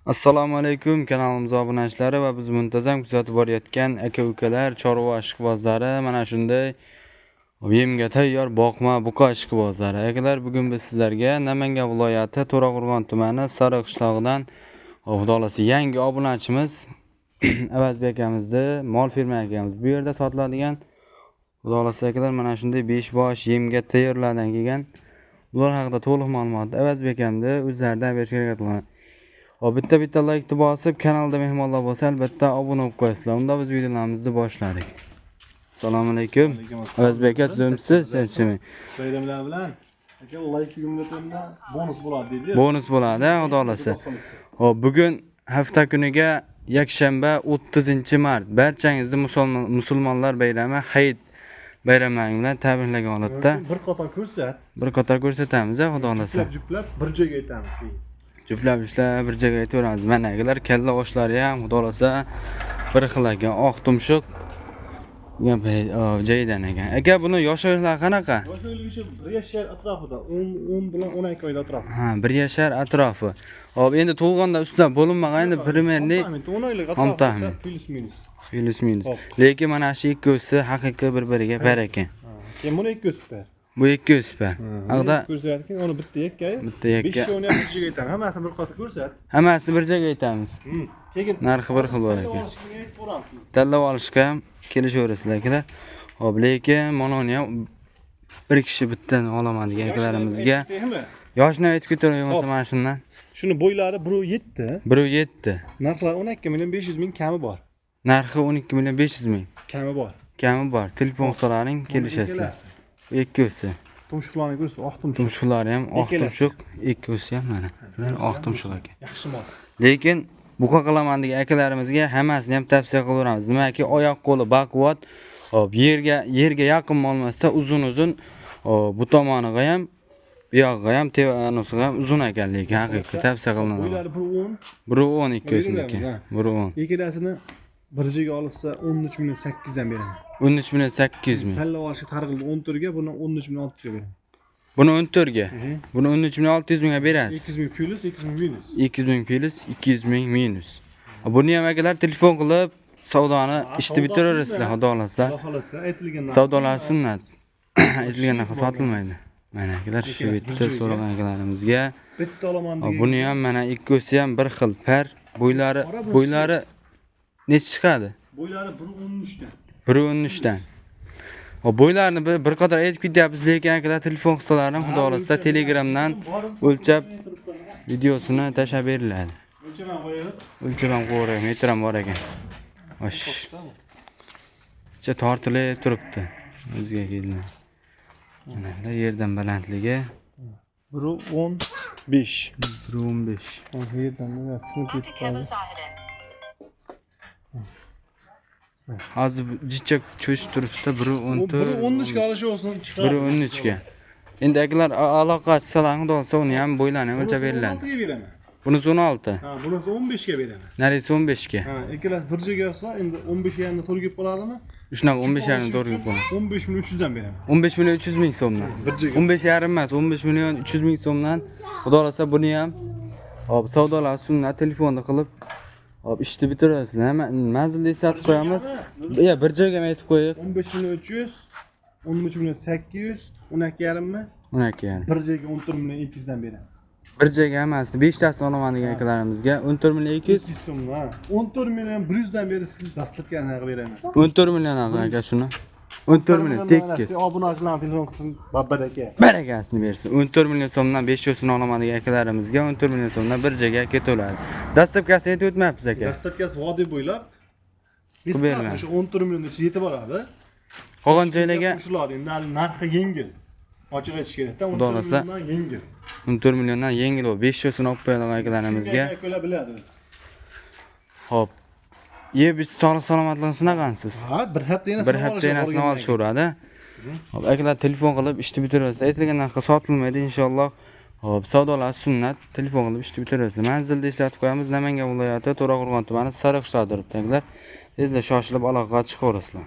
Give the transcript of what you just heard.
Assalomu alaykum kanalimiz obunachilari va biz muntazam kuzatib borayotgan aka-ukalar, chorva ishqibozlari, mana shunday yemga tayyor boqma buqa ishqibozlari. Akalar, bugun biz sizlarga Namangan viloyati To'raqo'rg'on tumani Sariq qishlog'idan xudolasi yangi obunachimiz Avazbek akamizni mol ferma akamiz. Bu yerda sotiladigan xudolasi akalar mana shunday 5 bosh yemga tayyorlangan kelgan. Bular haqida to'liq ma'lumotni Avazbek akamda o'zlaridan berishga harakat qilaman. Bitta like bosib, kanalda mehmonlar bo'lsa, albatta obuna bo'lib qo'yasizlar. Unda biz videolarimizni boshladik. Assalomu alaykum. Avazbek aka, sizmisiz? Bayramlar bilan aka like yumlatimda bonus bo'ladi dedi. Bonus bo'ladi, xudo xolasa. Hop, bugun hafta kuniga yakshanba 30-mart barchangizni musulmonlar bayrami Hayit bayramlari bilan tabriklagan holatda. Bir qator ko'rsatamiz, xudo xolasa. Juplab bir joyga aytamiz. Juplab ishlar bir joyga aytaveramiz. Mana akalar, kalla oshlari ham xudo xolasa bir xil ekan, oq tumshuq joyidan ekan. Aka, buni yoshlar qanaqa? Yoshligicha 1 yashar atrofida, 10 bilan 12 oylar atrofi. Ha, 1 yashar atrofi. Hop, endi to'lg'anda ustida bo'linmagan, endi primerni 10 oylik atrofida plus minus. Lekin mana shu ikkovsi haqiqiy bir-biriga bar ekan. Keyin buni ikkovsi bar. Bu ikkovsi bar. Aqda ko'rsatgan, uni bitta yakka. Bitta yakka. 5 o'yni bir joyga aytamiz. Hammasini bir qator ko'rsat. Hammasini bir joyga aytamiz. Keyin narxi bir xil bor ekan. Tanlab olishga ham kelishaverasizlar akalar. Hop, lekin mononi ham bir kishi bittan olaman degan akalarimizga yoshni aytib ketaver bo'lsa mana shundan. Shuni bo'ylari 1.7. 1.7. Narxi 12 million 500 ming kami bor. Narxi 12 million 500 ming. Kami bor. Kami bor. Telefon hisoblarining kelishasizlar. Ikkosi. Tumshuqlarni ko'rsa, oq tumshuq. Tumshuqlari ham oq tumshuq, ikkosi ham mana. Ular oq tumshuq ekan. Yaxshi mol. Lekin buqa qilaman degan akalarimizga hammasini ham tavsiya qilaveramiz. Nimaiki, oyoq qo'li baquvvat, hop, yerga yaqin bo'lmasa uzun-uzun, bu tomoniga ham, bu yog'iga ham, tevanosiga ham uzun ekan, lekin haqiqiy tavsiya qilinadi. Bo'ylari 1.10. 1.10 ikkosiniki. 1.10. Ikkalasini bir joyga olsa 13 million 800 dan beraman. 13 million 800 ming. Tanlab olishga tarqildi 14 ga, buni 13 million 600 ga beraman. Buni 14 ga. Buni 13 million 600 mingga berasiz. 200 ming plus, 200 ming minus. 200 ming plus, 200 ming minus. Buni ham akalar telefon qilib savdoni ishni bitiraverasizlar, xudo xolasa. Xudo xolasa aytilgan Savdolar sunnat. Aytilgan narsa sotilmaydi. Mana akalar, shu bitta so'ragan akalarimizga bitta olaman degan. Buni ham mana ikkosi ham bir xil par. Bo'ylari necha chiqadi? Bo'ylari 1.13 dan. 1.13 dan. Bo'ylarni bir qator aytib ketyapmiz, lekin akalar telefon hisoblarini xudo xolasa Telegramdan o'lchab videosini tashlab beriladi. O'lchab qo'yib, metr ham bor ekan. Xo'sh. Cha tortilib turibdi. O'ziga keldi. Mana yerdan balandligi 1.15. 1.15. Yerdan sinib ketdi. Hozir jichak cho'shib turibdi, 1.14. 1.13 ga olishi olsin, chiqadi. 1.13 ga. Endi akalar aloqa qilsalar bo'lsa, uni ham bo'ylarni o'lchab beriladi. 16 ga beraman. Bunisi 16. Ha, bunisi 15 ga beraman. Narisi 15 ga. Ha, ikkalasi bir joyga olsa, endi 15 ga to'g'ri kelib qoladimi? Shunaqa 15 yarim to'g'ri kelib qoladi. 15 million 300 dan beraman. 15 million 300 ming so'mdan. 15 yarim emas, 15 million 300 ming so'mdan. Xudo xolasa buni ham hop savdolar sunnat telefonda qilib hop ishni bitirasizlar. Manzilda sotib qo'yamiz. Ya bir joyga aytib qo'yib. 15 million 300, 13 million 800, 12 yarimmi? 12 yarim. Bir joyga 14 million 200 dan beraman. Bir joyga emas, 5 tasini olaman degan akalarimizga 14 million 200 so'm, ha. 14 million 100 dan berasiz, dastlabki narxi beraman. 14 million aka shuni. 14 million tekis. Obunachilarni telefon qilsin, babbar aka. Barakasini bersin. 14 million so'mdan 500 sini olaman degan akalarimizga 14 million so'mdan bir joyga ketaveradi. Dastlabkasini aytib o'tmayapsiz aka. Dastlabkasi vodiy bo'ylab. Nisbatan shu 14 million yetib boradi. Qolgan joylarga shular endi narxi yengil. Ochiq aytish kerakda, 14 milliondan yengil. 14 milliondan yengil o 500 sini olib qo'yadigan akalarimizga. Ko'la biladi. Hop. Biz salomatligini sinag'ansiz. Ha, bir hafta yana sinab olishaveradi. Hop, akalar telefon qilib ishni bitirasiz. Aytilgan narxga sotilmaydi inshaalloh. Hop, savdolar sunnat, telefon qilib ishni bitirasiz. Manzilda ishlatib qo'yamiz. Namangan viloyati To'raqo'rg'on tumani Sariq qishlog'ida turibdi. Tezda shoshilib aloqaga chiqaverasizlar.